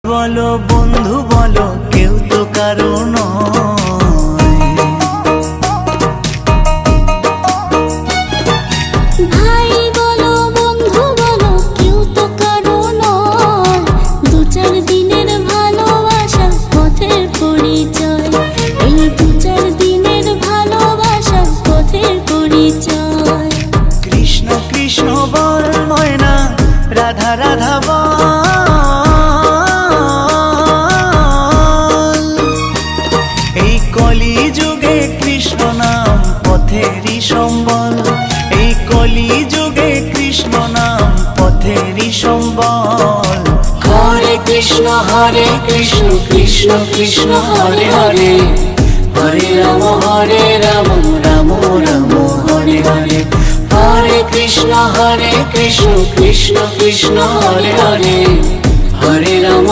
বলো বন্ধু বলো, কেউ তো কারো নয়। ভাই বলো বন্ধু বলো, কেউ তো কারো নয়। দু চার দিনের ভালোবাসার পথের পরিচয়, এই দু চার দিনের ভালোবাসার পথের পরিচয়। কৃষ্ণ কৃষ্ণ বল ময়না, রাধা রাধা বল। এই কলি যুগে কৃষ্ণ নাম পথেরই সম্বল, এই কলি যুগে কৃষ্ণ নাম পথেরই সম্বল। হরে কৃষ্ণ কৃষ্ণ কৃষ্ণ হরে হরে, হরে রাম রাম রাম হরে হরে। হরে কৃষ্ণ কৃষ্ণ কৃষ্ণ হরে হরে, হরে রাম